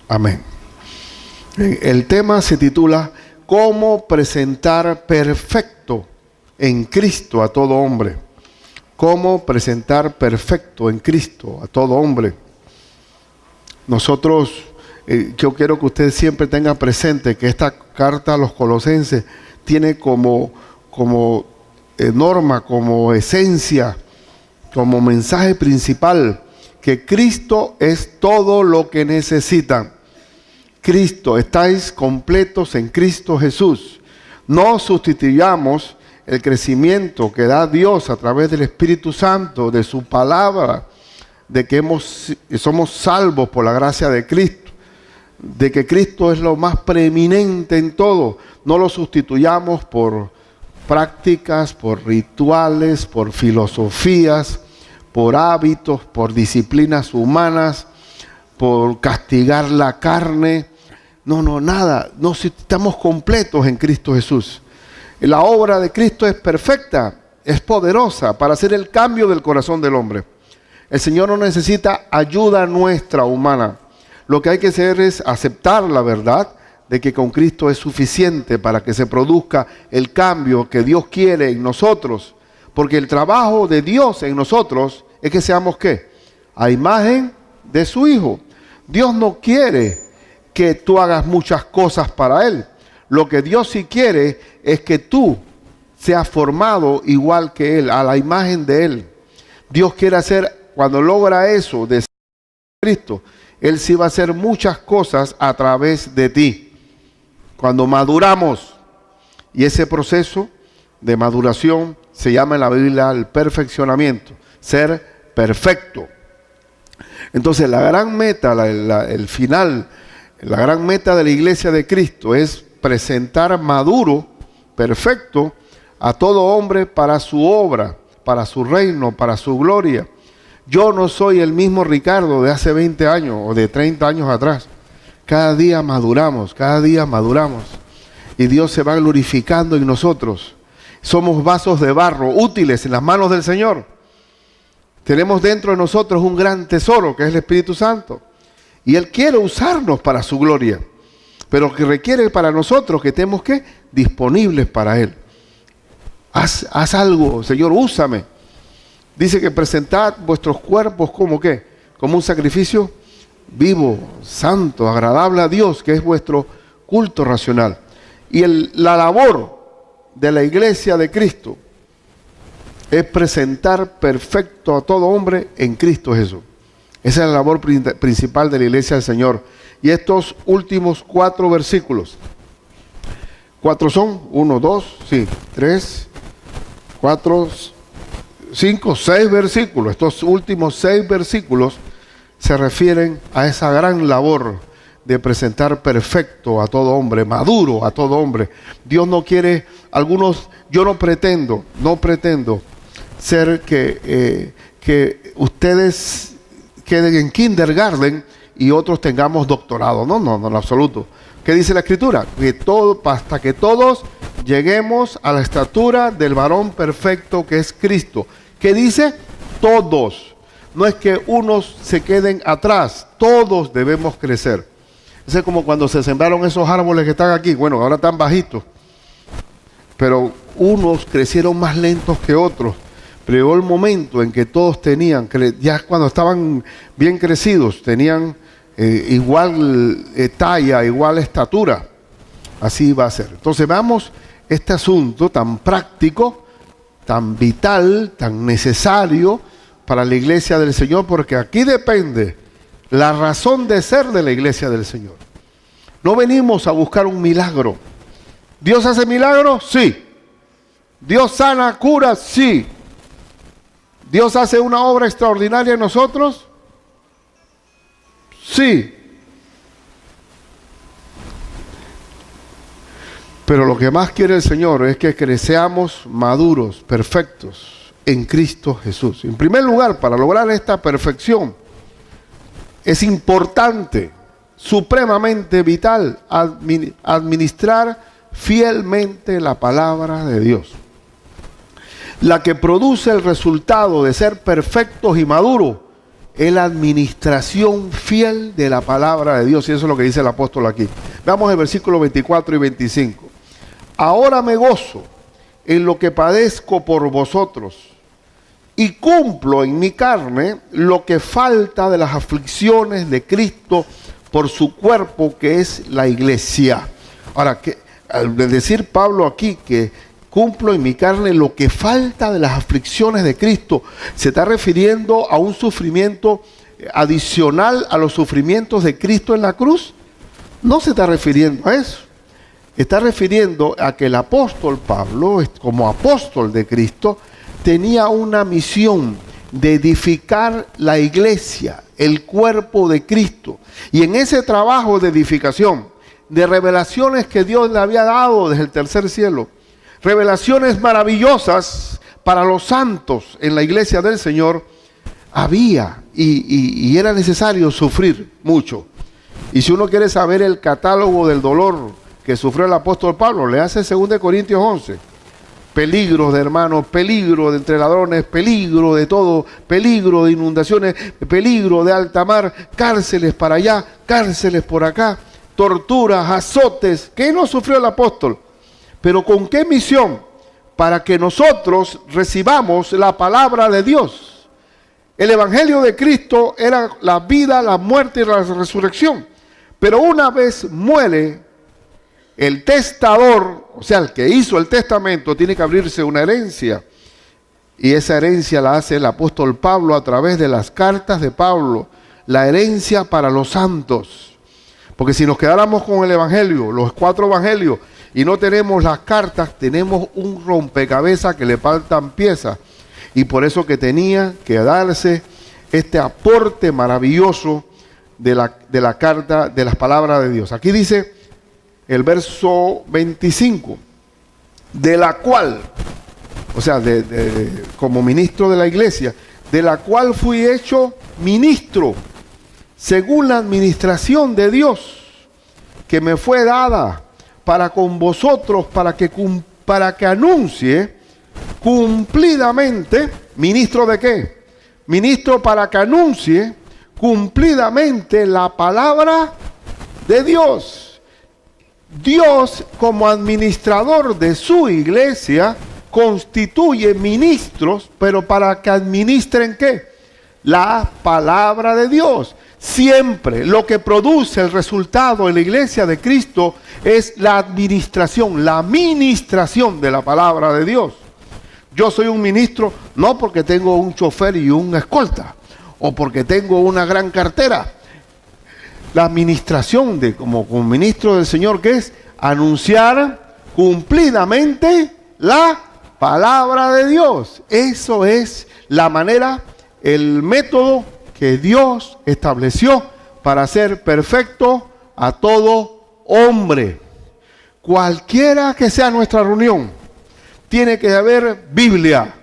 Amén. El tema se titula ¿Cómo presentar perfecto en Cristo a todo hombre? ¿Cómo presentar perfecto en Cristo a todo hombre? Nosotros, yo quiero que ustedes siempre tengan presente que esta carta a los Colosenses tiene como norma, como esencia, como mensaje principal, que Cristo es todo lo que necesitan. Cristo, estáis completos en Cristo Jesús. No sustituyamos el crecimiento que da Dios a través del Espíritu Santo, de su palabra, de que somos salvos por la gracia de Cristo, de que Cristo es lo más preeminente en todo. No lo sustituyamos por prácticas, por rituales, por filosofías, por hábitos, por disciplinas humanas, por castigar la carne. No, nada. No, si estamos completos en Cristo Jesús. La obra de Cristo es perfecta, es poderosa para hacer el cambio del corazón del hombre. El Señor no necesita ayuda nuestra humana. Lo que hay que hacer es aceptar la verdad de que con Cristo es suficiente para que se produzca el cambio que Dios quiere en nosotros. Porque el trabajo de Dios en nosotros es que seamos ¿qué? A imagen de su Hijo. Dios no quiere que tú hagas muchas cosas para Él. Lo que Dios sí quiere es que tú seas formado igual que Él, a la imagen de Él. Dios quiere hacer, cuando logra eso de Cristo, Él sí va a hacer muchas cosas a través de ti. Cuando maduramos, y ese proceso de maduración se llama en la Biblia el perfeccionamiento, ser perfecto. Entonces la gran meta, el final, la gran meta de la iglesia de Cristo es presentar maduro, perfecto, a todo hombre para su obra, para su reino, para su gloria. Yo no soy el mismo Ricardo de hace 20 años o de 30 años atrás. Cada día maduramos, y Dios se va glorificando en nosotros. Somos vasos de barro útiles en las manos del Señor. Tenemos dentro de nosotros un gran tesoro que es el Espíritu Santo. Y Él quiere usarnos para su gloria. Pero que requiere para nosotros que estemos ¿qué? Disponibles para Él. Haz algo, Señor, úsame. Dice que presentad vuestros cuerpos como ¿qué? Como un sacrificio vivo, santo, agradable a Dios, que es vuestro culto racional. Y la labor de la iglesia de Cristo es presentar perfecto a todo hombre en Cristo Jesús. Esa es la labor principal de la iglesia del Señor. Y estos últimos 4 versículos, 4 son, 1, 2, 3, 4, 5, 6 versículos. Estos últimos 6 versículos se refieren a esa gran labor de presentar perfecto a todo hombre, maduro a todo hombre. Dios no quiere, yo no pretendo ser que ustedes queden en kindergarten y otros tengamos doctorado. No, en absoluto. ¿Qué dice la Escritura? Hasta que todos lleguemos a la estatura del varón perfecto que es Cristo. ¿Qué dice? Todos. No es que unos se queden atrás, todos debemos crecer. Es como cuando se sembraron esos árboles que están aquí. Bueno, ahora están bajitos, pero unos crecieron más lentos que otros. Pero llegó el momento en que todos tenían, ya cuando estaban bien crecidos, tenían igual talla, igual estatura. Así va a ser. Entonces veamos este asunto tan práctico, tan vital, tan necesario para la iglesia del Señor, porque aquí depende la razón de ser de la iglesia del Señor. No venimos a buscar un milagro. ¿Dios hace milagros? Sí. ¿Dios sana, cura? Sí. ¿Dios hace una obra extraordinaria en nosotros? Sí. Pero lo que más quiere el Señor es que seamos maduros, perfectos en Cristo Jesús. En primer lugar, para lograr esta perfección, es importante, supremamente vital, administrar fielmente la palabra de Dios. La que produce el resultado de ser perfectos y maduros es la administración fiel de la palabra de Dios. Y eso es lo que dice el apóstol aquí. Veamos el versículo 24 y 25. Ahora me gozo en lo que padezco por vosotros y cumplo en mi carne lo que falta de las aflicciones de Cristo por su cuerpo, que es la iglesia. Ahora, al decir Pablo aquí que cumplo en mi carne lo que falta de las aflicciones de Cristo, se está refiriendo a un sufrimiento adicional a los sufrimientos de Cristo en la cruz. No se está refiriendo a eso. Está refiriendo a que el apóstol Pablo, como apóstol de Cristo, tenía una misión de edificar la iglesia, el cuerpo de Cristo. Y en ese trabajo de edificación, de revelaciones que Dios le había dado desde el tercer cielo, revelaciones maravillosas para los santos en la iglesia del Señor, había y era necesario sufrir mucho. Y si uno quiere saber el catálogo del dolor que sufrió el apóstol Pablo, le hace 2 Corintios 11. Peligros de hermanos, peligro de entre ladrones, peligro de todo, peligro de inundaciones, peligro de alta mar, cárceles para allá, cárceles por acá, torturas, azotes. ¿Qué no sufrió el apóstol? Pero ¿con qué misión? Para que nosotros recibamos la palabra de Dios. El evangelio de Cristo era la vida, la muerte y la resurrección. Pero una vez muere el testador, o sea, el que hizo el testamento, tiene que abrirse una herencia. Y esa herencia la hace el apóstol Pablo a través de las cartas de Pablo. La herencia para los santos. Porque si nos quedáramos con el evangelio, los 4 evangelios, y no tenemos las cartas, tenemos un rompecabezas que le faltan piezas. Y por eso que tenía que darse este aporte maravilloso de la carta, de las palabras de Dios. Aquí dice el verso 25, de la cual, o sea, como ministro de la iglesia, de la cual fui hecho ministro, según la administración de Dios, que me fue dada para con vosotros, para que anuncie cumplidamente. ¿Ministro de qué? Ministro para que anuncie cumplidamente la palabra de Dios. Dios, como administrador de su iglesia, constituye ministros, pero para que administren ¿qué? La palabra de Dios. Siempre lo que produce el resultado en la iglesia de Cristo es la administración, la ministración de la palabra de Dios. Yo soy un ministro no porque tengo un chofer y un escolta, o porque tengo una gran cartera. La administración como ministro del Señor, ¿qué es? Anunciar cumplidamente la palabra de Dios. Eso es la manera, el método que Dios estableció para hacer perfecto a todo hombre. Cualquiera que sea nuestra reunión, tiene que haber Biblia.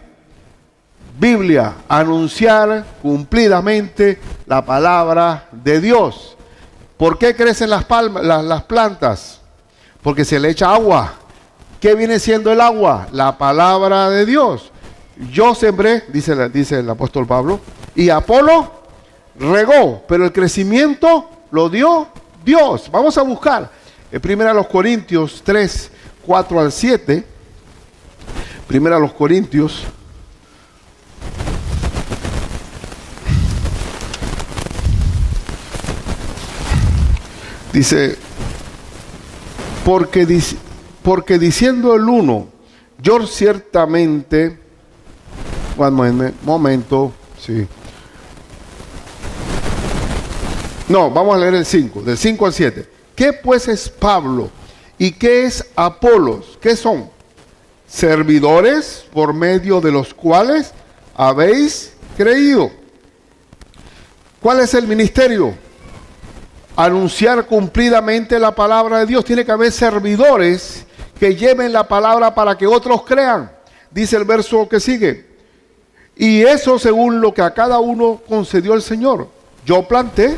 Biblia, anunciar cumplidamente la palabra de Dios. ¿Por qué crecen las plantas? Porque se le echa agua. ¿Qué viene siendo el agua? La palabra de Dios. Yo sembré, dice el apóstol Pablo, y Apolo regó, pero el crecimiento lo dio Dios. Vamos a buscar en 1 Corintios 3, 4 al 7. 1 Corintios dice, porque diciendo el uno, yo ciertamente, momento, sí. No, vamos a leer el 5, del 5 al 7. ¿Qué pues es Pablo? ¿Y qué es Apolos? ¿Qué son? Servidores por medio de los cuales habéis creído. ¿Cuál es el ministerio? Anunciar cumplidamente la palabra de Dios. Tiene que haber servidores que lleven la palabra para que otros crean. Dice el verso que sigue. Y eso según lo que a cada uno concedió el Señor. Yo planté,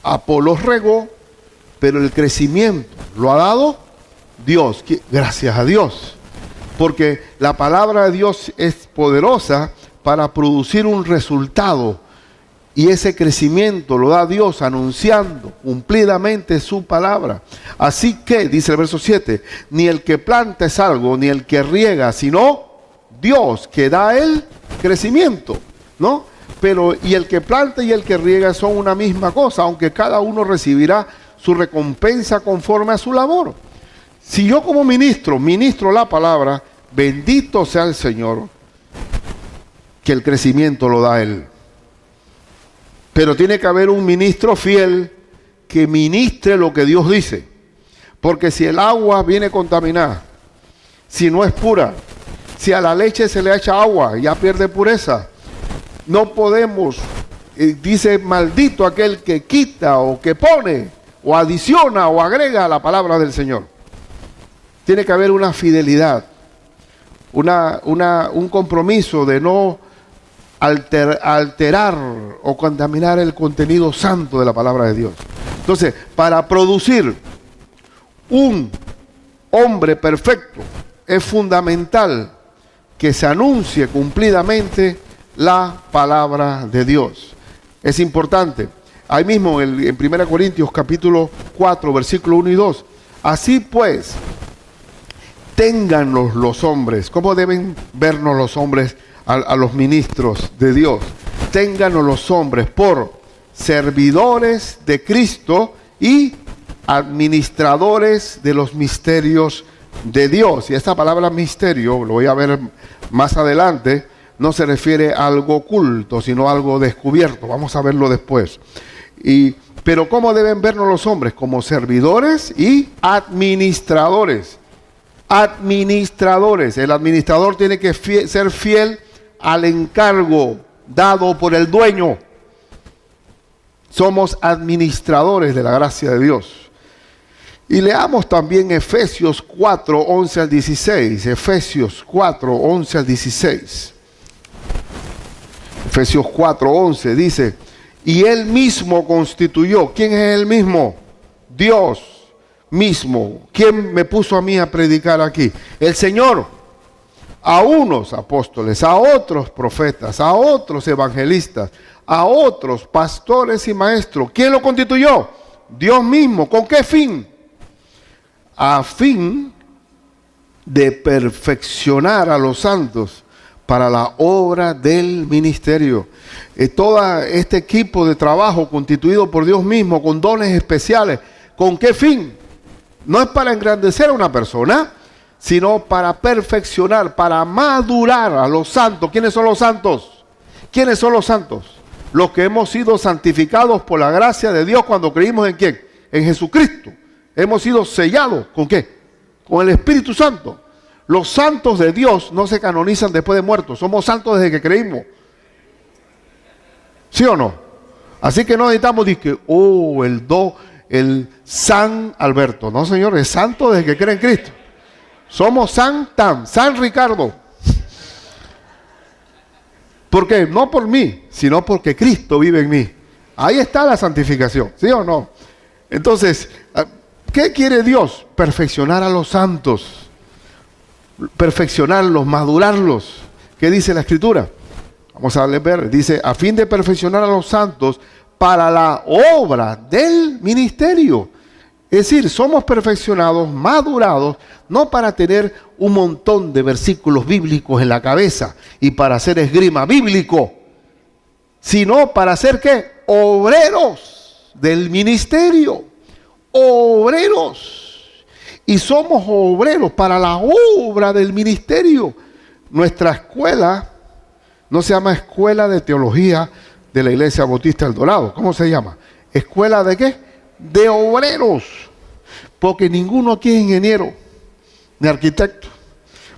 Apolos regó, pero el crecimiento lo ha dado Dios. Gracias a Dios. Porque la palabra de Dios es poderosa para producir un resultado Y ese crecimiento lo da Dios anunciando cumplidamente su palabra. Así que, dice el verso 7, ni el que planta es algo, ni el que riega, sino Dios que da el crecimiento, ¿no? Pero y el que planta y el que riega son una misma cosa, aunque cada uno recibirá su recompensa conforme a su labor. Si yo como ministro la palabra, bendito sea el Señor, que el crecimiento lo da Él. Pero tiene que haber un ministro fiel que ministre lo que Dios dice. Porque si el agua viene contaminada, si no es pura, si a la leche se le echa agua, ya pierde pureza. No podemos, dice, maldito aquel que quita o que pone o adiciona o agrega a la palabra del Señor. Tiene que haber una fidelidad, un compromiso de no alterar o contaminar el contenido santo de la palabra de Dios. Entonces, para producir un hombre perfecto, es fundamental que se anuncie cumplidamente la palabra de Dios. Es importante. Ahí mismo en 1 Corintios capítulo 4, versículo 1 y 2. Así pues, téngannos los hombres. ¿Cómo deben vernos los hombres a los ministros de Dios? Téngannos los hombres por servidores de Cristo y administradores de los misterios de Dios. Y esta palabra misterio, lo voy a ver más adelante, no se refiere a algo oculto, sino a algo descubierto. Vamos a verlo después. Pero ¿cómo deben vernos los hombres? Como servidores y administradores. Administradores. El administrador tiene que ser fiel al encargo dado por el dueño. Somos administradores de la gracia de Dios. Y leamos también Efesios 4, 11 al 16. Efesios 4, 11 al 16. Efesios 4, 11 dice, y Él mismo constituyó. ¿Quién es Él mismo? Dios mismo. ¿Quién me puso a mí a predicar aquí? El Señor. A unos apóstoles, a otros profetas, a otros evangelistas, a otros pastores y maestros. ¿Quién lo constituyó? Dios mismo. ¿Con qué fin? A fin de perfeccionar a los santos para la obra del ministerio. Todo este equipo de trabajo constituido por Dios mismo, con dones especiales, ¿con qué fin? No es para engrandecer a una persona, sino para perfeccionar, para madurar a los santos. ¿Quiénes son los santos? ¿Quiénes son los santos? Los que hemos sido santificados por la gracia de Dios cuando creímos en ¿quién? En Jesucristo. Hemos sido sellados, ¿con qué? Con el Espíritu Santo. Los santos de Dios no se canonizan después de muertos. Somos santos desde que creímos. ¿Sí o no? Así que no necesitamos decir, el San Alberto. No, señor, es santo desde que cree en Cristo. Somos San Ricardo. ¿Por qué? No por mí, sino porque Cristo vive en mí. Ahí está la santificación, ¿sí o no? Entonces, ¿qué quiere Dios? Perfeccionar a los santos. Perfeccionarlos, madurarlos. ¿Qué dice la Escritura? Vamos a ver, dice, a fin de perfeccionar a los santos para la obra del ministerio. Es decir, somos perfeccionados, madurados, no para tener un montón de versículos bíblicos en la cabeza y para hacer esgrima bíblico, sino para ser ¿qué? Obreros del ministerio. Obreros. Y somos obreros para la obra del ministerio. Nuestra escuela no se llama Escuela de Teología de la Iglesia Bautista del Dorado. ¿Cómo se llama? ¿Escuela de qué? De obreros. Porque ninguno aquí es ingeniero ni arquitecto.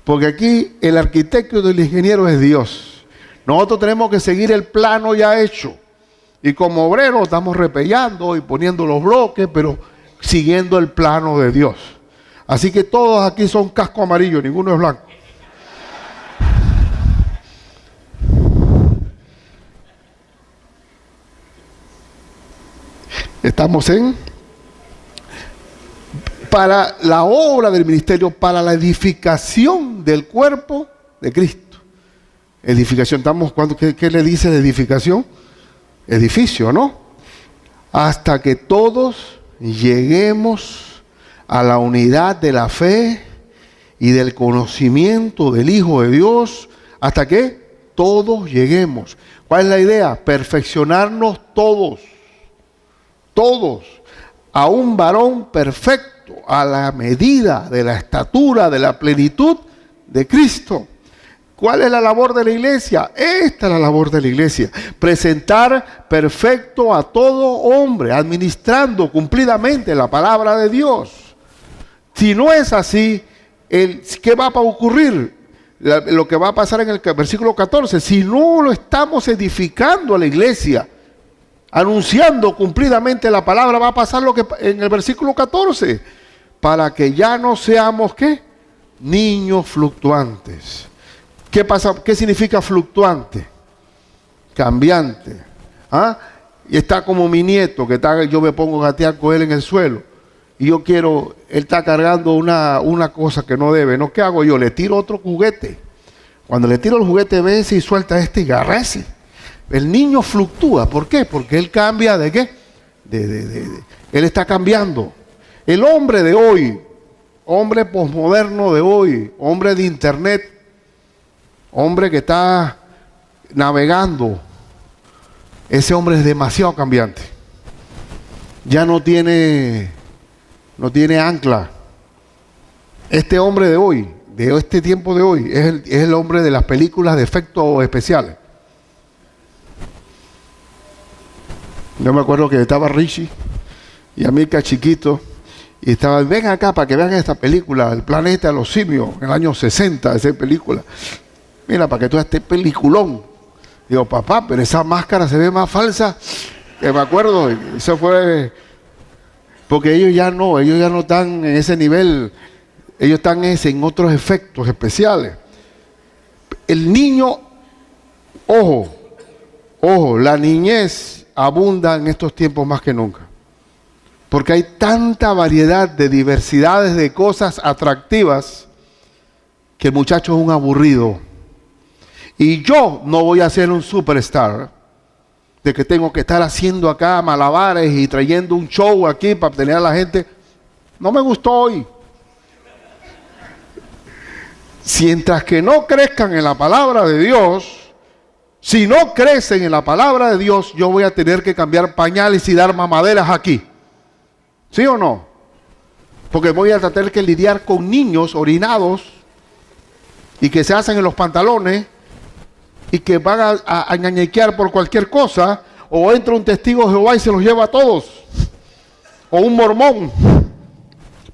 Porque aquí el arquitecto del ingeniero es Dios. Nosotros tenemos que seguir el plano ya hecho. Y como obreros estamos repellando y poniendo los bloques, pero siguiendo el plano de Dios. Así que todos aquí son casco amarillo, ninguno es blanco. Estamos para la obra del ministerio, para la edificación del cuerpo de Cristo. Edificación, ¿qué le dice de edificación? edificio, ¿no? Hasta que todos lleguemos a la unidad de la fe y del conocimiento del Hijo de Dios, hasta que todos lleguemos. ¿Cuál es la idea? Perfeccionarnos todos, a un varón perfecto, a la medida de la estatura, de la plenitud de Cristo. ¿Cuál es la labor de la iglesia? Esta es la labor de la iglesia. Presentar perfecto a todo hombre, administrando cumplidamente la palabra de Dios. Si no es así, ¿qué va a ocurrir? Lo que va a pasar en el versículo 14. Si no lo estamos edificando a la iglesia, anunciando cumplidamente la palabra, va a pasar lo que en el versículo 14. Para que ya no seamos, ¿qué? Niños fluctuantes. ¿Qué pasa? ¿Qué significa fluctuante? Cambiante. ¿Ah? Y está como mi nieto, que yo me pongo a gatear con él en el suelo. Y yo quiero, él está cargando una cosa que no debe. ¿No? ¿Qué hago yo? Le tiro otro juguete. Cuando le tiro el juguete, vence y suelta este y agarra ese. El niño fluctúa. ¿Por qué? Porque él cambia ¿de qué? Él está cambiando. El hombre de hoy, hombre posmoderno de hoy, hombre de internet, hombre que está navegando, ese hombre es demasiado cambiante. Ya no tiene ancla. Este hombre de hoy, de este tiempo de hoy, es el hombre de las películas de efectos especiales. Yo me acuerdo que estaba Richie y Amilcar chiquito, y estaban, ven acá para que vean esta película, El planeta de los simios, en el año 60, esa película. Mira, para que tú estés peliculón. Digo, papá, pero esa máscara se ve más falsa. Que me acuerdo, eso fue porque ellos ya no están en ese nivel. Ellos están en otros efectos especiales. El niño, ojo, la niñez abunda en estos tiempos más que nunca. Porque hay tanta variedad de diversidades de cosas atractivas que el muchacho es un aburrido. Y yo no voy a ser un superstar de que tengo que estar haciendo acá malabares y trayendo un show aquí para tener a la gente. No me gustó hoy. Mientras que no crezcan en la palabra de Dios, si no crecen en la palabra de Dios, yo voy a tener que cambiar pañales y dar mamaderas aquí. ¿Sí o no? Porque voy a tener que lidiar con niños orinados y que se hacen en los pantalones y que van a ñañequear por cualquier cosa, o entra un testigo de Jehová y se los lleva a todos, o un mormón.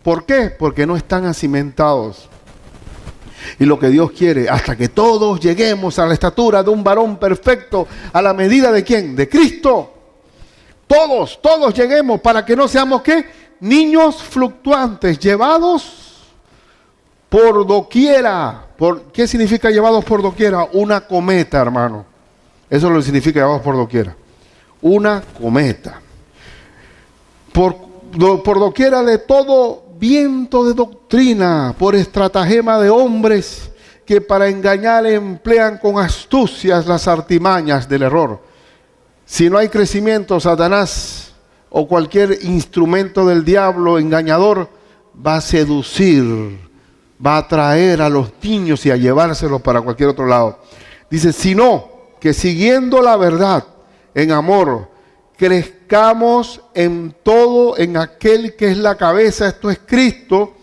¿Por qué? Porque no están acimentados. Y lo que Dios quiere, hasta que todos lleguemos a la estatura de un varón perfecto, a la medida de ¿quién? De Cristo. Todos lleguemos, para que no seamos ¿qué? Niños fluctuantes, llevados por doquiera. ¿Qué significa llevados por doquiera? Una cometa, hermano. Eso es lo que significa llevados por doquiera. Una cometa. Por doquiera de todo viento de doctrina, por estratagema de hombres que para engañar emplean con astucias las artimañas del error. Si no hay crecimiento, Satanás o cualquier instrumento del diablo engañador va a seducir, va a atraer a los niños y a llevárselos para cualquier otro lado. Dice, sino que siguiendo la verdad en amor, crezcamos en todo en aquel que es la cabeza, esto es Cristo,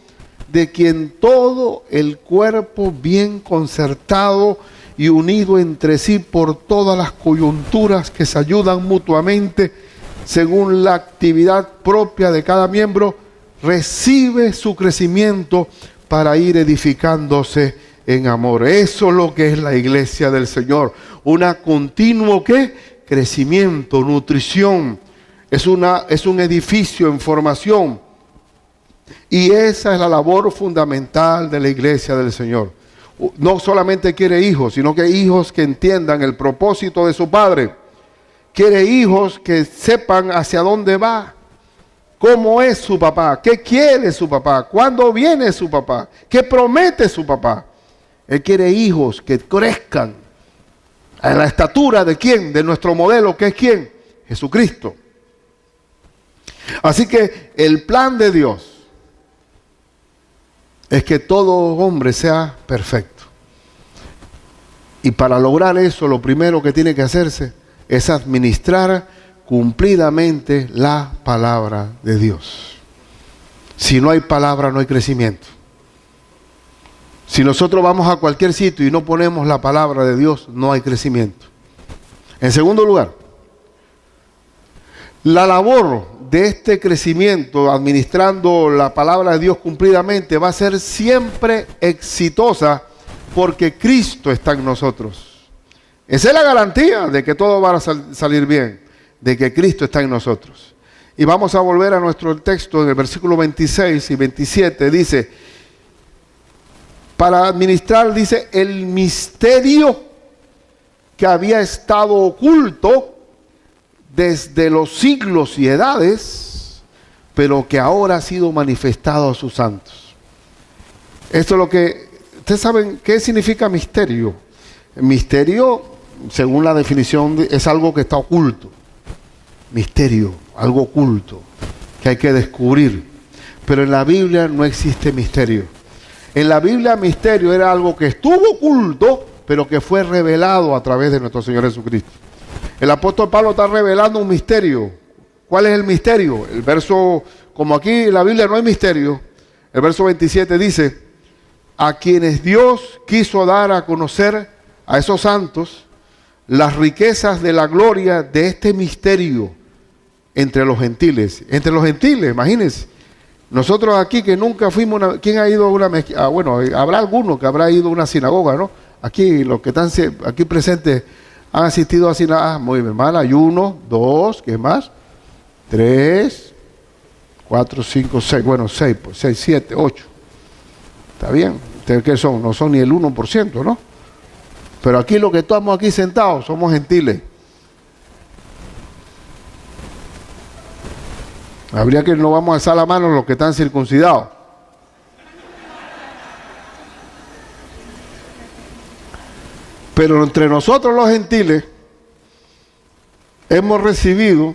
de quien todo el cuerpo bien concertado y unido entre sí por todas las coyunturas que se ayudan mutuamente según la actividad propia de cada miembro, recibe su crecimiento para ir edificándose en amor. Eso es lo que es la iglesia del Señor. Una continuo ¿qué? Crecimiento, nutrición. Es un edificio en formación. Y esa es la labor fundamental de la iglesia del Señor. No solamente quiere hijos, sino que hijos que entiendan el propósito de su Padre. Quiere hijos que sepan hacia dónde va. ¿Cómo es su papá? ¿Qué quiere su papá? ¿Cuándo viene su papá? ¿Qué promete su papá? Él quiere hijos que crezcan a la estatura de ¿quién? De nuestro modelo, ¿que es quién? Jesucristo. Así que el plan de Dios es que todo hombre sea perfecto. Y para lograr eso, lo primero que tiene que hacerse es administrar cumplidamente la palabra de Dios. Si no hay palabra, no hay crecimiento. Si nosotros vamos a cualquier sitio y no ponemos la palabra de Dios, no hay crecimiento. En segundo lugar, la labor de este crecimiento, administrando la palabra de Dios cumplidamente, va a ser siempre exitosa porque Cristo está en nosotros. Esa es la garantía de que todo va a salir bien, de que Cristo está en nosotros. Y vamos a volver a nuestro texto en el versículo 26 y 27, dice, para administrar, dice, el misterio que había estado oculto desde los siglos y edades, pero que ahora ha sido manifestado a sus santos. Esto es lo que, ustedes saben, ¿qué significa misterio? Misterio, según la definición, es algo que está oculto. Misterio, algo oculto, que hay que descubrir. Pero en la Biblia no existe misterio. En la Biblia, misterio era algo que estuvo oculto, pero que fue revelado a través de nuestro Señor Jesucristo. El apóstol Pablo está revelando un misterio. ¿Cuál es el misterio? El verso, como aquí en la Biblia no hay misterio, el verso 27 dice, a quienes Dios quiso dar a conocer a esos santos las riquezas de la gloria de este misterio entre los gentiles. Entre los gentiles, imagínense. Nosotros aquí que nunca fuimos, ¿quién ha ido a una mezquita? Bueno, habrá alguno que habrá ido a una sinagoga, ¿no? Aquí, los que están aquí presentes han asistido a sinagoga. Muy bien, hermana, hay 1, 2, ¿qué más? 3, 4, 5, 6, bueno, 6, pues 6, 7, 8. Está bien, ¿ustedes qué son? No son ni el 1%, ¿no? Pero aquí los que estamos aquí sentados somos gentiles. Habría que no vamos a alzar la mano los que están circuncidados. Pero entre nosotros los gentiles hemos recibido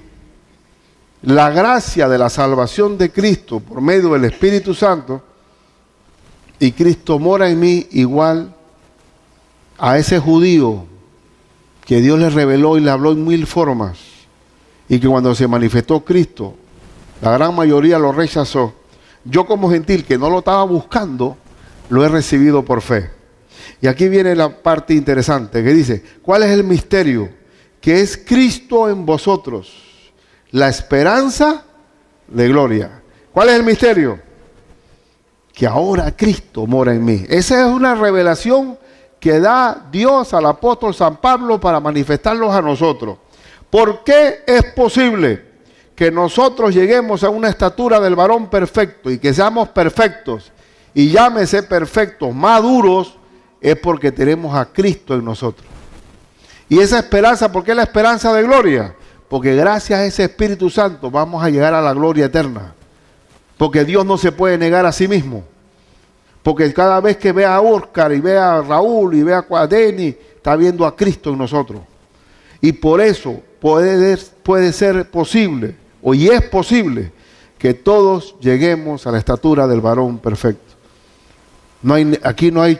la gracia de la salvación de Cristo por medio del Espíritu Santo, y Cristo mora en mí igual a ese judío que Dios le reveló y le habló en 1000 formas, y que cuando se manifestó Cristo, la gran mayoría lo rechazó. Yo como gentil que no lo estaba buscando, lo he recibido por fe. Y aquí viene la parte interesante que dice, ¿cuál es el misterio? Que es Cristo en vosotros, la esperanza de gloria. ¿Cuál es el misterio? Que ahora Cristo mora en mí. Esa es una revelación que da Dios al apóstol San Pablo para manifestarlos a nosotros. ¿Por qué es posible que nosotros lleguemos a una estatura del varón perfecto y que seamos perfectos, y llámese perfectos, maduros? Es porque tenemos a Cristo en nosotros. Y esa esperanza, ¿por qué la esperanza de gloria? Porque gracias a ese Espíritu Santo vamos a llegar a la gloria eterna. Porque Dios no se puede negar a sí mismo. Porque cada vez que vea a Oscar y vea a Raúl y vea a Denny, está viendo a Cristo en nosotros. Y por eso puede ser posible, y es posible, que todos lleguemos a la estatura del varón perfecto. Aquí no hay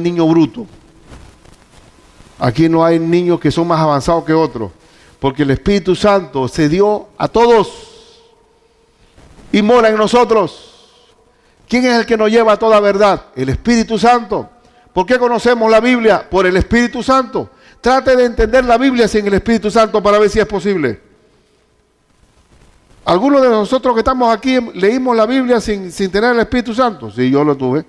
niño bruto. Aquí no hay niños que son más avanzados que otros. Porque el Espíritu Santo se dio a todos y mora en nosotros. ¿Quién es el que nos lleva a toda verdad? El Espíritu Santo. ¿Por qué conocemos la Biblia? Por el Espíritu Santo. Trate de entender la Biblia sin el Espíritu Santo para ver si es posible. ¿Algunos de nosotros que estamos aquí leímos la Biblia sin tener el Espíritu Santo? Sí, yo lo tuve.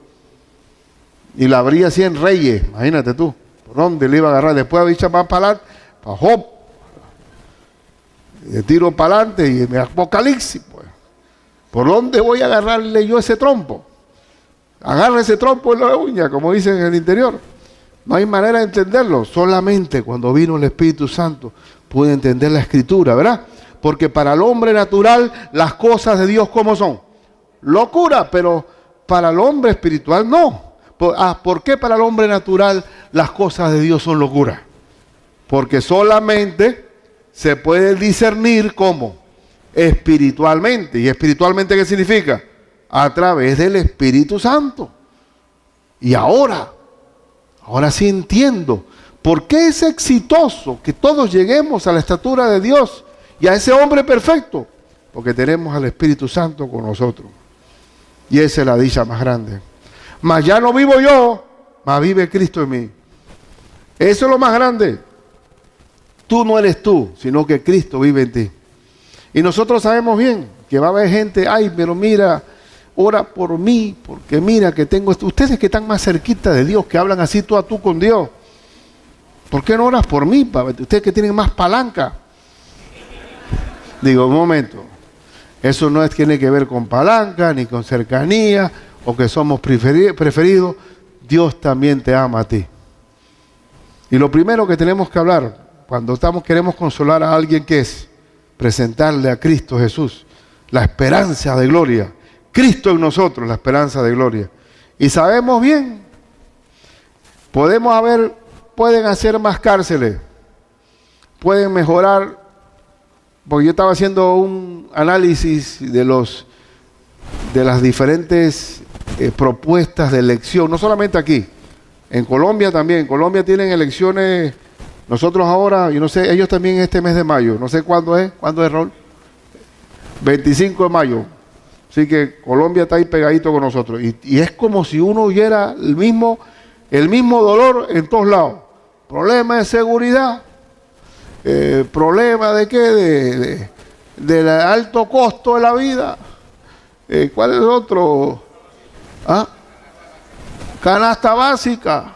Y la abrí así en Reyes, imagínate tú. ¿Por dónde le iba a agarrar? Después había más para adelante, para Job. Y de tiro para adelante y en Apocalipsis, pues. ¿Por dónde voy a agarrarle yo ese trompo? Agarra ese trompo en la uña, como dicen en el interior. No hay manera de entenderlo. Solamente cuando vino el Espíritu Santo pude entender la Escritura, ¿verdad? Porque para el hombre natural las cosas de Dios, ¿cómo son? Locura, pero para el hombre espiritual no. ¿Por qué para el hombre natural las cosas de Dios son locura? Porque solamente se puede discernir ¿cómo? Espiritualmente. ¿Y espiritualmente qué significa? A través del Espíritu Santo. Y ahora sí entiendo por qué es exitoso que todos lleguemos a la estatura de Dios y a ese hombre perfecto, porque tenemos al Espíritu Santo con nosotros. Y esa es la dicha más grande. Mas ya no vivo yo, mas vive Cristo en mí. Eso es lo más grande. Tú no eres tú, sino que Cristo vive en ti. Y nosotros sabemos bien que va a haber gente, ay, pero mira, ora por mí, porque mira que tengo esto. Ustedes que están más cerquita de Dios, que hablan así tú a tú con Dios, ¿por qué no oras por mí? Ustedes que tienen más palanca. Digo, un momento, eso no tiene que ver con palanca, ni con cercanía, o que somos preferidos. Dios también te ama a ti. Y lo primero que tenemos que hablar, cuando queremos consolar a alguien, ¿qué es? Presentarle a Cristo Jesús, la esperanza de gloria. Cristo en nosotros, la esperanza de gloria. Y sabemos bien, pueden hacer más cárceles, pueden mejorar, porque yo estaba haciendo un análisis de las diferentes propuestas de elección, no solamente aquí, en Colombia también. En Colombia tienen elecciones, nosotros ahora, yo no sé, ellos también este mes de mayo, no sé cuándo es, Raúl, 25 de mayo. Así que Colombia está ahí pegadito con nosotros. Y es como si uno oyera el mismo dolor en todos lados. Problema de seguridad, problema de qué, del alto costo de la vida. ¿Cuál es el otro? Canasta básica.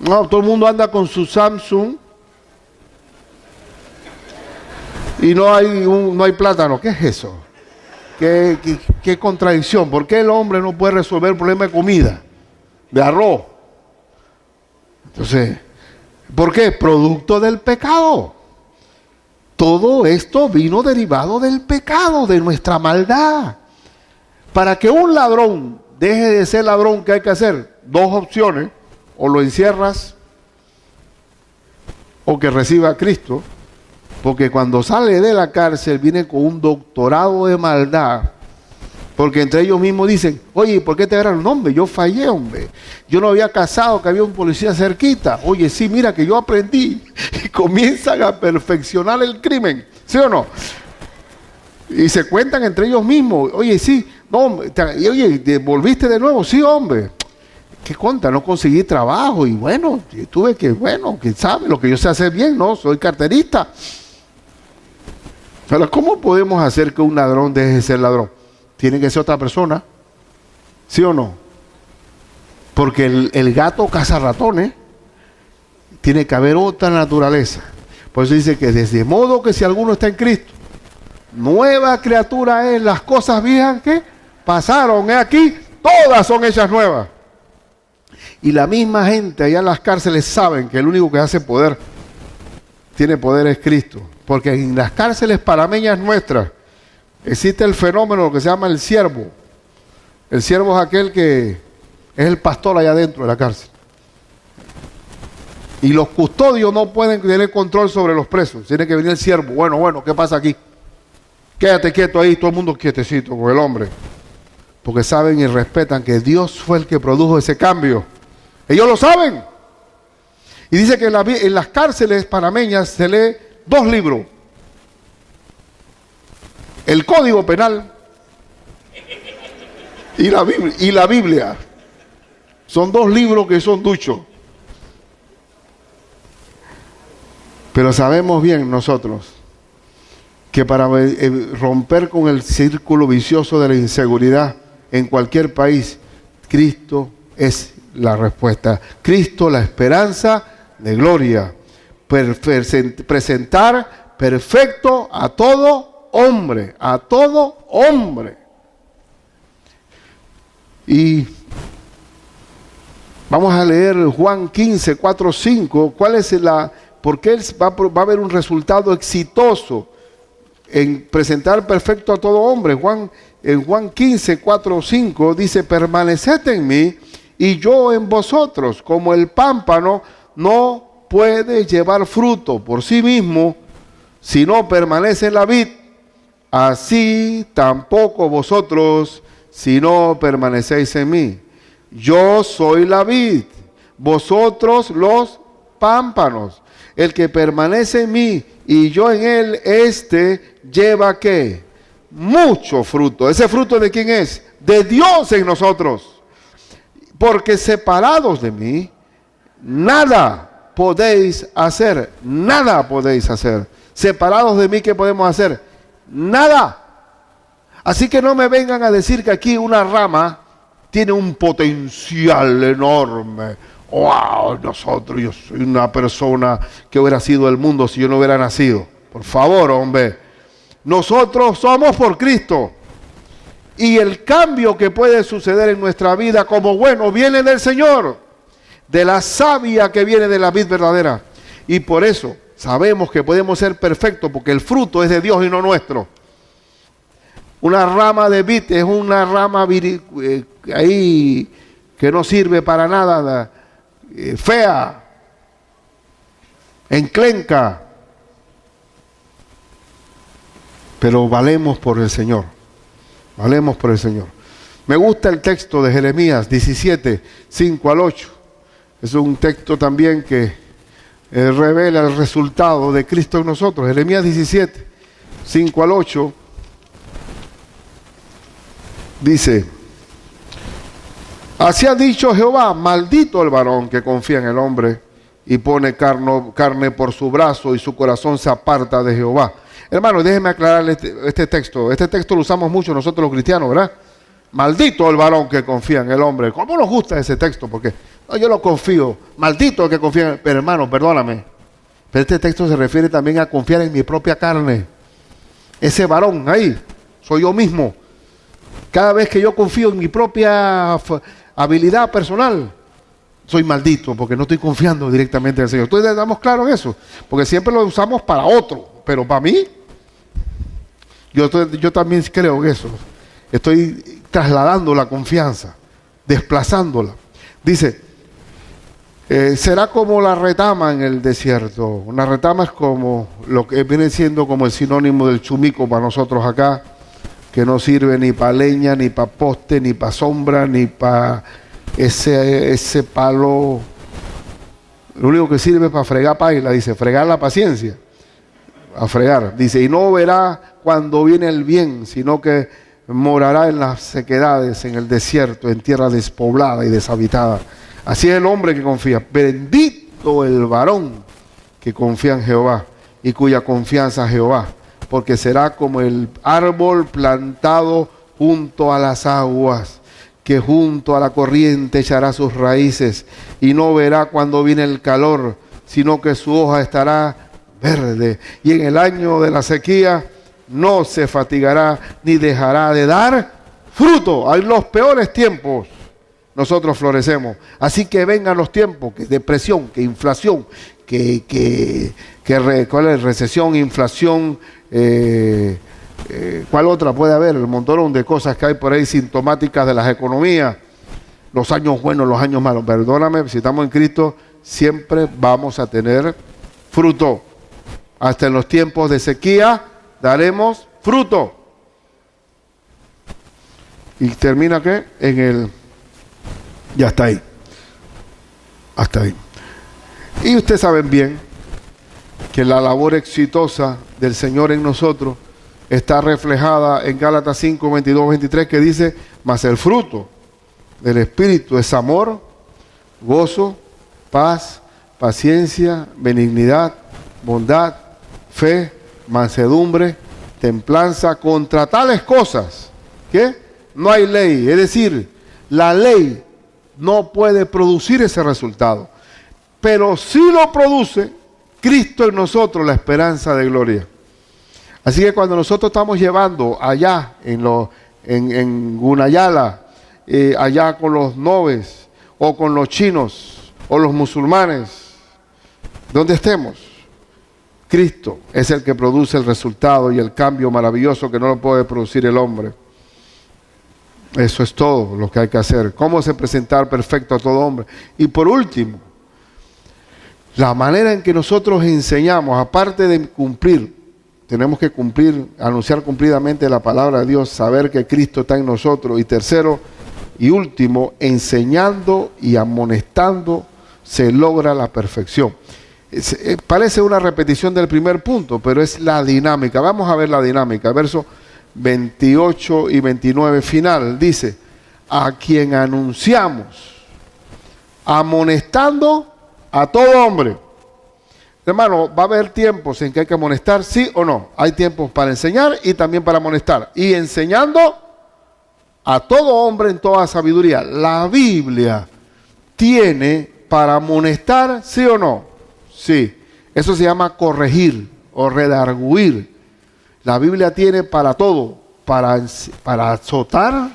No, todo el mundo anda con su Samsung y no hay plátano. ¿Qué es eso? ¿Qué contradicción? ¿Por qué el hombre no puede resolver el problema de comida, de arroz? Entonces, ¿por qué? Producto del pecado. Todo esto vino derivado del pecado, de nuestra maldad. Para que un ladrón deje de ser ladrón, ¿qué hay que hacer? Dos opciones: o lo encierras o que reciba a Cristo. Porque cuando sale de la cárcel viene con un doctorado de maldad. Porque entre ellos mismos dicen, oye, ¿por qué te agarran? No, hombre, yo fallé, hombre. Yo no había casado, que había un policía cerquita. Oye, sí, mira que yo aprendí. Y comienzan a perfeccionar el crimen. ¿Sí o no? Y se cuentan entre ellos mismos. Oye, sí, no, oye, ¿volviste de nuevo? Sí, hombre. ¿Qué conta? No conseguí trabajo. Y bueno, tuve que, quién sabe, lo que yo sé hacer bien, ¿no? Soy carterista. Pero ¿cómo podemos hacer que un ladrón deje de ser ladrón? Tiene que ser otra persona, ¿sí o no? Porque el gato caza ratones, tiene que haber otra naturaleza. Por eso dice que desde modo que si alguno está en Cristo, nueva criatura es, las cosas viejas que pasaron, aquí, todas son hechas nuevas. Y la misma gente allá en las cárceles saben que el único que tiene poder es Cristo. Porque en las cárceles panameñas nuestras existe el fenómeno que se llama el siervo. El siervo es aquel que es el pastor allá adentro de la cárcel. Y los custodios no pueden tener control sobre los presos. Tiene que venir el siervo. Bueno, ¿qué pasa aquí? Quédate quieto ahí, todo el mundo quietecito con el hombre. Porque saben y respetan que Dios fue el que produjo ese cambio. Ellos lo saben. Y dice que en las cárceles panameñas se lee 2 libros. El Código Penal y la Biblia. Son 2 libros que son duchos. Pero sabemos bien nosotros que para romper con el círculo vicioso de la inseguridad en cualquier país, Cristo es la respuesta. Cristo, la esperanza de gloria. Presentar perfecto a todo hombre, Y vamos a leer Juan 15, 4, 5. ¿Por qué va a haber un resultado exitoso en presentar perfecto a todo hombre? En Juan 15, 4, 5 dice, permaneced en mí y yo en vosotros, como el pámpano no puede llevar fruto por sí mismo si no permanece en la vid, así tampoco vosotros si no permanecéis en mí. Yo soy la vid, vosotros los pámpanos. El que permanece en mí y yo en él, este lleva ¿qué? Mucho fruto. ¿Ese fruto de quién es? De Dios en nosotros. Porque separados de mí, nada podéis hacer. Nada podéis hacer. Separados de mí, ¿qué podemos hacer? Nada. Así que no me vengan a decir que aquí una rama tiene un potencial enorme. ¡Wow! Yo soy una persona que hubiera sido el mundo si yo no hubiera nacido. Por favor, hombre. Nosotros somos por Cristo. Y el cambio que puede suceder en nuestra vida como bueno viene del Señor, de la savia que viene de la vid verdadera. Y por eso sabemos que podemos ser perfectos, porque el fruto es de Dios y no nuestro. Una rama de vid es una rama ahí que no sirve para nada, fea, enclenca, pero valemos por el Señor. Valemos por el Señor. Me gusta el texto de Jeremías 17, 5 al 8. Es un texto también que revela el resultado de Cristo en nosotros. Jeremías 17, 5 al 8. Dice: así ha dicho Jehová, maldito el varón que confía en el hombre y pone carne por su brazo y su corazón se aparta de Jehová. Hermano, déjeme aclararle este texto. Este texto lo usamos mucho nosotros los cristianos, ¿verdad? Maldito el varón que confía en el hombre. ¿Cómo nos gusta ese texto? Porque no, yo lo confío. Maldito el que confía en el... Pero hermano, perdóname. Pero este texto se refiere también a confiar en mi propia carne. Ese varón ahí, soy yo mismo. Cada vez que yo confío en mi propia habilidad personal, soy maldito porque no estoy confiando directamente en el Señor. Entonces estamos claros en eso. Porque siempre lo usamos para otro. Pero para mí, yo también creo que eso. Estoy trasladando la confianza, desplazándola. Dice, será como la retama en el desierto. Una retama es como lo que viene siendo como el sinónimo del chumico para nosotros acá, que no sirve ni para leña, ni para poste, ni para sombra, ni para ese palo. Lo único que sirve es para fregar paila, dice, fregar la paciencia. A fregar, dice, y no verá cuando viene el bien, sino que morará en las sequedades, en el desierto, en tierra despoblada y deshabitada. Así es el hombre que confía. Bendito el varón que confía en Jehová y cuya confianza es Jehová, porque será como el árbol plantado junto a las aguas, que junto a la corriente echará sus raíces y no verá cuando viene el calor, sino que su hoja estará verde, y en el año de la sequía no se fatigará ni dejará de dar fruto. En los peores tiempos nosotros florecemos. Así que vengan los tiempos que depresión, que inflación, ¿cuál es? Recesión, inflación, ¿cuál otra puede haber? El montón de cosas que hay por ahí sintomáticas de las economías. Los años buenos, los años malos. Perdóname, si estamos en Cristo, siempre vamos a tener fruto. Hasta en los tiempos de sequía daremos fruto. Y termina ¿qué? Ya está ahí. Hasta ahí. Y ustedes saben bien que la labor exitosa del Señor en nosotros está reflejada en Gálatas 5, 22, 23, que dice, mas el fruto del Espíritu es amor, gozo, paz, paciencia, benignidad, bondad, fe, mansedumbre, templanza. Contra tales cosas, ¿qué? No hay ley. Es decir, la ley no puede producir ese resultado. Pero sí lo produce Cristo en nosotros, la esperanza de gloria. Así que cuando nosotros estamos llevando allá en Gunayala, allá con los noves, o con los chinos, o los musulmanes, donde estemos, Cristo es el que produce el resultado y el cambio maravilloso que no lo puede producir el hombre. Eso es todo lo que hay que hacer. ¿Cómo se presentar perfecto a todo hombre? Y por último, La manera en que nosotros enseñamos, aparte de cumplir, tenemos que cumplir, anunciar cumplidamente la palabra de Dios, saber que Cristo está en nosotros. Y tercero y último, enseñando y amonestando se logra la perfección. Parece una repetición del primer punto, pero es la dinámica. Vamos a ver la dinámica. Versos 28 y 29 final. Dice, a quien anunciamos, amonestando a todo hombre. Hermano, va a haber tiempos en que hay que amonestar, sí o no. Hay tiempos para enseñar y también para amonestar. Y enseñando a todo hombre en toda sabiduría. La Biblia tiene para amonestar, sí o no. Sí. Eso se llama corregir o redarguir. La Biblia tiene para todo. Para azotar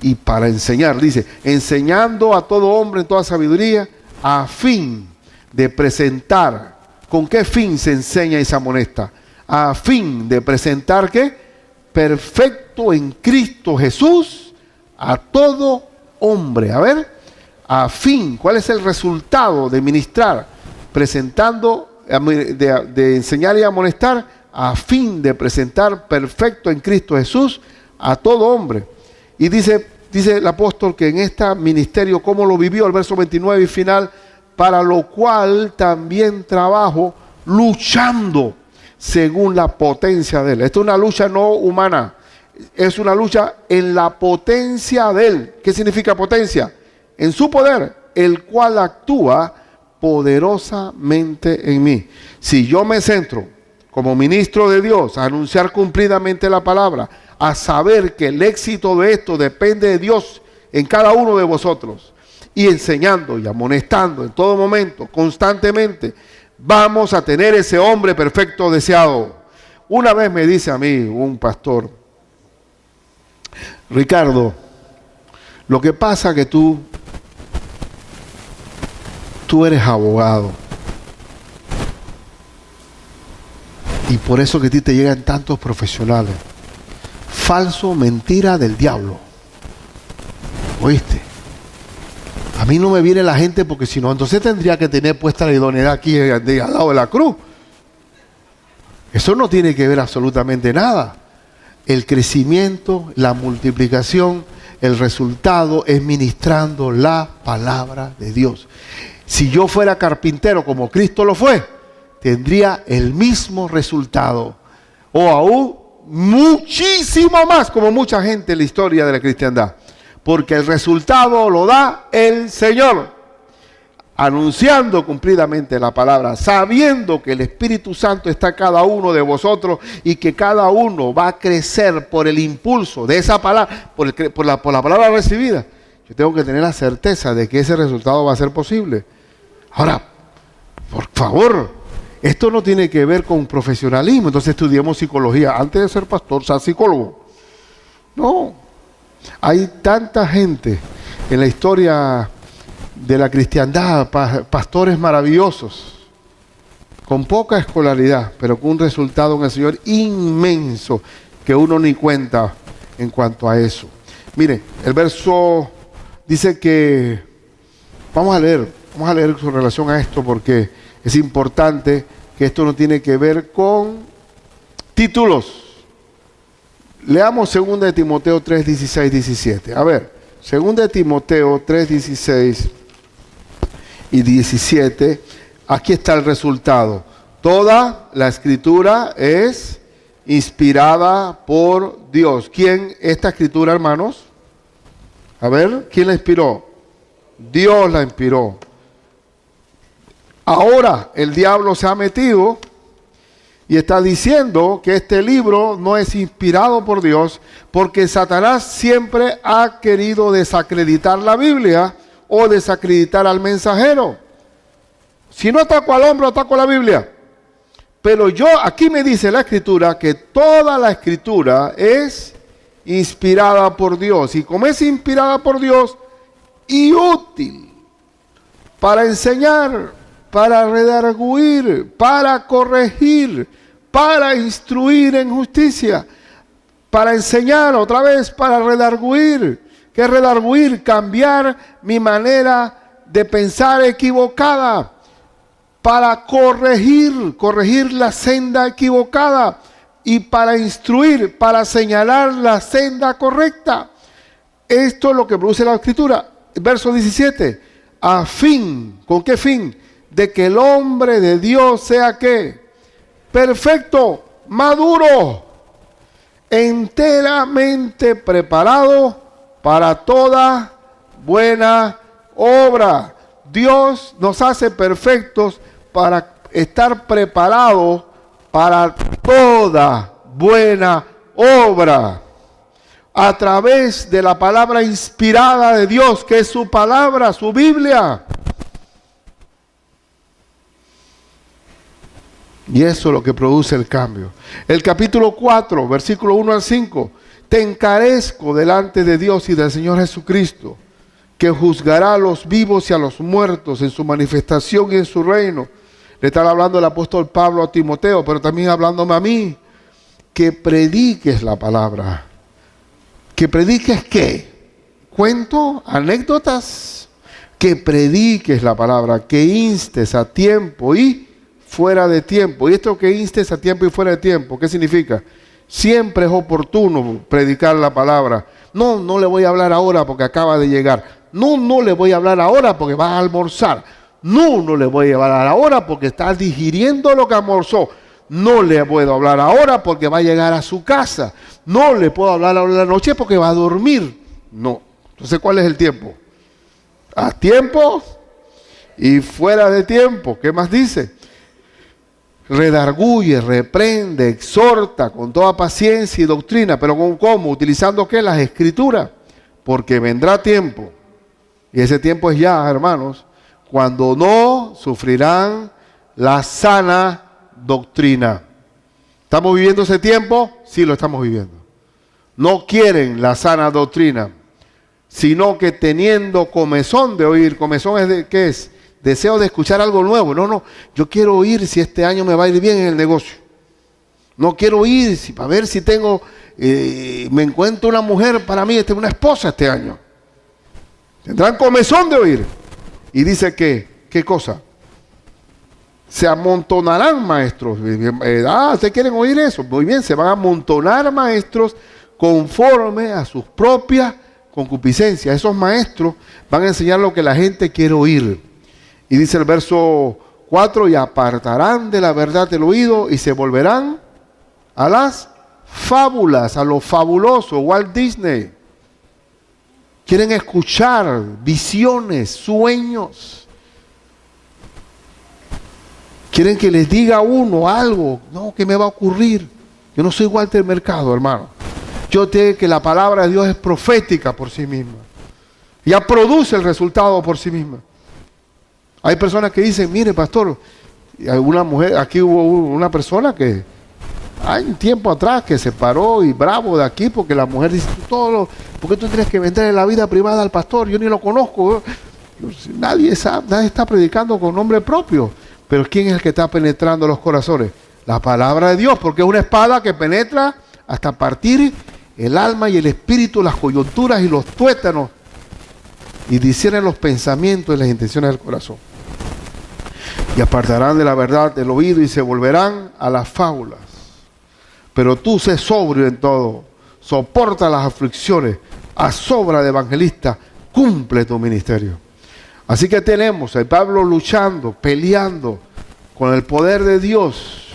y para enseñar. Dice, enseñando a todo hombre en toda sabiduría a fin de presentar. ¿Con qué fin se enseña y se amonesta? A fin de presentar, ¿qué? Perfecto en Cristo Jesús a todo hombre. A ver, a fin, ¿cuál es el resultado de ministrar? Presentando, de enseñar y amonestar, a fin de presentar perfecto en Cristo Jesús a todo hombre. Y dice el apóstol que en este ministerio, ¿cómo lo vivió? El verso 29 y final, para lo cual también trabajo luchando según la potencia de Él. Esta es una lucha no humana, es una lucha en la potencia de Él. ¿Qué significa potencia? En su poder, el cual actúa poderosamente en mí. Si yo me centro como ministro de Dios a anunciar cumplidamente la palabra, a saber que el éxito de esto depende de Dios en cada uno de vosotros, y enseñando y amonestando en todo momento, constantemente, vamos a tener ese hombre perfecto deseado. Una vez me dice a mí un pastor, Ricardo, lo que pasa es que tú eres abogado. Y por eso que a ti te llegan tantos profesionales. Falso, mentira del diablo. ¿Oíste? A mí no me viene la gente porque si no, entonces tendría que tener puesta la idoneidad aquí al lado de la cruz. Eso no tiene que ver absolutamente nada. El crecimiento, la multiplicación, el resultado es ministrando la palabra de Dios. Si yo fuera carpintero como Cristo lo fue, tendría el mismo resultado. O aún muchísimo más, como mucha gente en la historia de la cristiandad. Porque el resultado lo da el Señor. Anunciando cumplidamente la palabra, sabiendo que el Espíritu Santo está en cada uno de vosotros y que cada uno va a crecer por el impulso de esa palabra, por la palabra recibida. Yo tengo que tener la certeza de que ese resultado va a ser posible. Ahora, por favor, esto no tiene que ver con profesionalismo. Entonces estudiamos psicología. Antes de ser pastor, sea psicólogo. No. Hay tanta gente en la historia de la cristiandad, pastores maravillosos, con poca escolaridad, pero con un resultado en el Señor inmenso, que uno ni cuenta en cuanto a eso. Mire, el verso dice que, vamos a leer su relación a esto, porque es importante que esto no tiene que ver con títulos. Leamos 2 de Timoteo 3, 16, 17. A ver, 2 de Timoteo 3, 16 y 17. Aquí está el resultado. Toda la escritura es inspirada por Dios. ¿Quién esta escritura, hermanos? A ver, ¿quién la inspiró? Dios la inspiró. Ahora el diablo se ha metido y está diciendo que este libro no es inspirado por Dios, porque Satanás siempre ha querido desacreditar la Biblia o desacreditar al mensajero. Si no ataco al hombre, ataco a la Biblia. Pero aquí me dice la Escritura que toda la Escritura es inspirada por Dios. Y como es inspirada por Dios y útil para enseñar, para redarguir, para corregir, para instruir en justicia, para enseñar otra vez, para redarguir. ¿Qué es redarguir? Cambiar mi manera de pensar equivocada. para corregir la senda equivocada y para instruir, para señalar la senda correcta. Esto es lo que produce la Escritura. Verso 17, a fin, ¿con qué fin? De que el hombre de Dios sea ¿qué? Perfecto, maduro, enteramente preparado para toda buena obra. Dios nos hace perfectos para estar preparados para toda buena obra. A través de la palabra inspirada de Dios, que es su palabra, su Biblia. Y eso es lo que produce el cambio. El capítulo 4, versículo 1 al 5. Te encarezco delante de Dios y del Señor Jesucristo, que juzgará a los vivos y a los muertos en su manifestación y en su reino. Le está hablando el apóstol Pablo a Timoteo, pero también hablándome a mí, que prediques la palabra. ¿Que prediques qué? ¿Cuento? ¿Anécdotas? Que prediques la palabra, que instes a tiempo y fuera de tiempo. ¿Y esto que instes a tiempo y fuera de tiempo? ¿Qué significa? Siempre es oportuno predicar la palabra. No le voy a hablar ahora porque acaba de llegar. No le voy a hablar ahora porque va a almorzar. No le voy a hablar ahora porque está digiriendo lo que almorzó. No le puedo hablar ahora porque va a llegar a su casa. No le puedo hablar ahora en la noche porque va a dormir. No. Entonces, ¿cuál es el tiempo? A tiempo y fuera de tiempo. ¿Qué más dice? Redarguye, reprende, exhorta con toda paciencia y doctrina. ¿Pero cómo? ¿Utilizando qué? Las Escrituras. Porque vendrá tiempo. Y ese tiempo es ya, hermanos, cuando no sufrirán la sana doctrina. ¿Estamos viviendo ese tiempo? Sí, lo estamos viviendo. No quieren la sana doctrina, sino que teniendo comezón de oír. ¿Comezón es de qué es? Deseo de escuchar algo nuevo. No, yo quiero oír si este año me va a ir bien en el negocio. No quiero oír para ver si tengo, me encuentro una mujer para mí, una esposa este año. Tendrán comezón de oír. Y dice que, ¿qué cosa? Se amontonarán maestros. ¿Ustedes quieren oír eso? Muy bien, se van a amontonar maestros conforme a sus propias concupiscencias. Esos maestros van a enseñar lo que la gente quiere oír. Y dice el verso 4, y apartarán de la verdad el oído y se volverán a las fábulas, a lo fabuloso, Walt Disney. Quieren escuchar visiones, sueños. Quieren que les diga uno algo. No, ¿qué me va a ocurrir? Yo no soy Walter Mercado, hermano. Yo sé que la palabra de Dios es profética por sí misma. Ya produce el resultado por sí misma. Hay personas que dicen, mire, pastor, alguna mujer, aquí hubo una persona que hay un tiempo atrás que se paró y bravo de aquí porque la mujer dice, ¿por qué tú tienes que vender la vida privada al pastor? Yo ni lo conozco. Nadie está predicando con nombre propio. Pero ¿quién es el que está penetrando los corazones? La palabra de Dios, porque es una espada que penetra hasta partir el alma y el espíritu, las coyunturas y los tuétanos, y discierne los pensamientos y las intenciones del corazón. Y apartarán de la verdad el oído y se volverán a las fábulas. Pero tú sé sobrio en todo, soporta las aflicciones, a sobra de evangelista, cumple tu ministerio. Así que tenemos a Pablo luchando, peleando con el poder de Dios,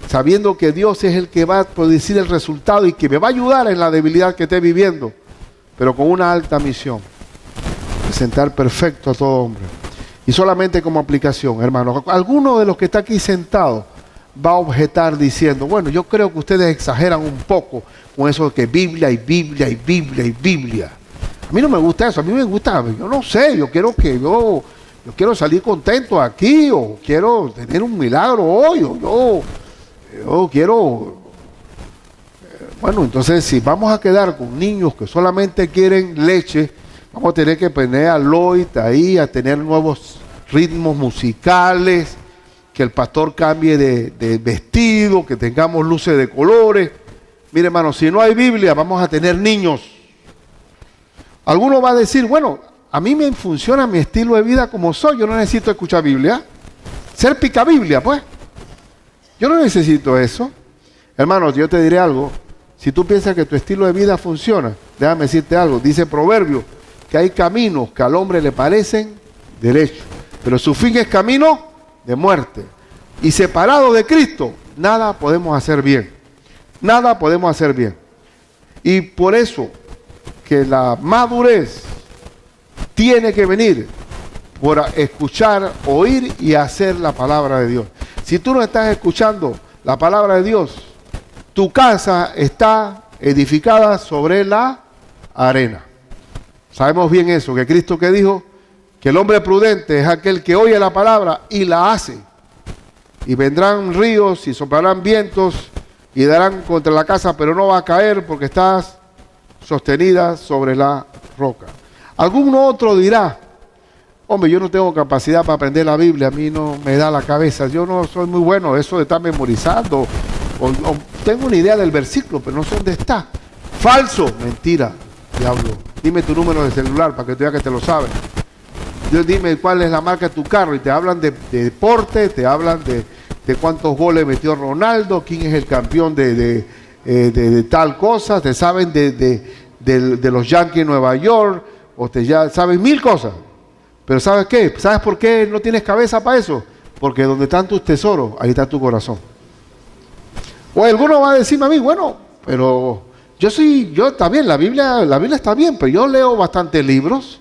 sabiendo que Dios es el que va a producir el resultado y que me va a ayudar en la debilidad que esté viviendo, pero con una alta misión, presentar perfecto a todo hombre. Y solamente como aplicación, hermanos, alguno de los que está aquí sentado va a objetar diciendo, bueno, yo creo que ustedes exageran un poco con eso de que Biblia y Biblia y Biblia y Biblia. A mí no me gusta eso, a mí me gusta, yo no sé, yo quiero salir contento aquí, o quiero tener un milagro hoy, o yo quiero... Bueno, entonces si vamos a quedar con niños que solamente quieren leche, vamos a tener que poner a Lloyd ahí, a tener nuevos ritmos musicales, que el pastor cambie de vestido, que tengamos luces de colores. Mire, hermano, si no hay Biblia, vamos a tener niños. Alguno va a decir, bueno, a mí me funciona mi estilo de vida como soy, yo no necesito escuchar Biblia. ser picabiblia, pues. Yo no necesito eso. Hermanos, yo te diré algo. Si tú piensas que tu estilo de vida funciona, déjame decirte algo. Dice Proverbio que hay caminos que al hombre le parecen derechos, pero su fin es camino de muerte. Y separado de Cristo, nada podemos hacer bien. Nada podemos hacer bien. Y por eso que la madurez tiene que venir por escuchar, oír y hacer la palabra de Dios. Si tú no estás escuchando la palabra de Dios, tu casa está edificada sobre la arena. Sabemos bien eso, que Cristo que dijo que el hombre prudente es aquel que oye la palabra y la hace. Y vendrán ríos y soplarán vientos y darán contra la casa, pero no va a caer porque estás sostenida sobre la roca. Algún otro dirá, hombre, yo no tengo capacidad para aprender la Biblia, a mí no me da la cabeza, yo no soy muy bueno, eso de estar memorizando, o tengo una idea del versículo, pero no sé dónde está. Falso, mentira, diablo. Dime tu número de celular para que tú veas que te lo sabes. Dime cuál es la marca de tu carro y te hablan de deporte, te hablan de cuántos goles metió Ronaldo, quién es el campeón de tal cosa, te saben de los Yankees de Nueva York, o ya saben mil cosas. Pero ¿sabes qué? ¿Sabes por qué no tienes cabeza para eso? Porque donde están tus tesoros, ahí está tu corazón. O alguno va a decirme a mí, bueno, pero yo está bien, la Biblia está bien, pero yo leo bastantes libros.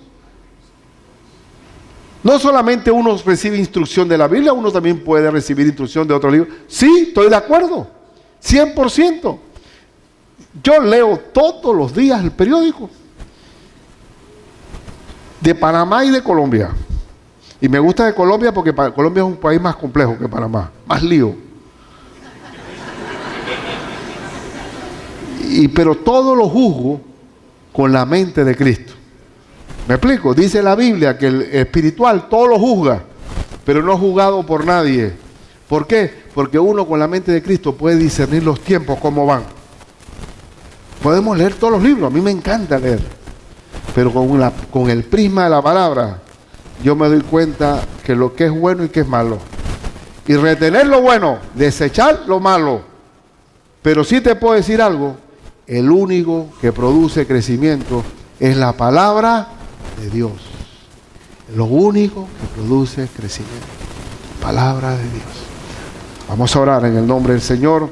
No solamente uno recibe instrucción de la Biblia, uno también puede recibir instrucción de otro libro. Sí, estoy de acuerdo, 100%. Yo leo todos los días el periódico de Panamá y de Colombia. Y me gusta de Colombia porque Colombia es un país más complejo que Panamá, más lío. Pero todo lo juzgo con la mente de Cristo. ¿Me explico? Dice la Biblia que el espiritual todo lo juzga, pero no es juzgado por nadie. ¿Por qué? Porque uno con la mente de Cristo puede discernir los tiempos, cómo van. Podemos leer todos los libros, a mí me encanta leer, pero con el prisma de la palabra, yo me doy cuenta que lo que es bueno y que es malo. Y retener lo bueno, desechar lo malo. Pero sí te puedo decir algo, el único que produce crecimiento es la palabra de Dios. Lo único que produce crecimiento, palabra de Dios. Vamos a orar en el nombre del Señor.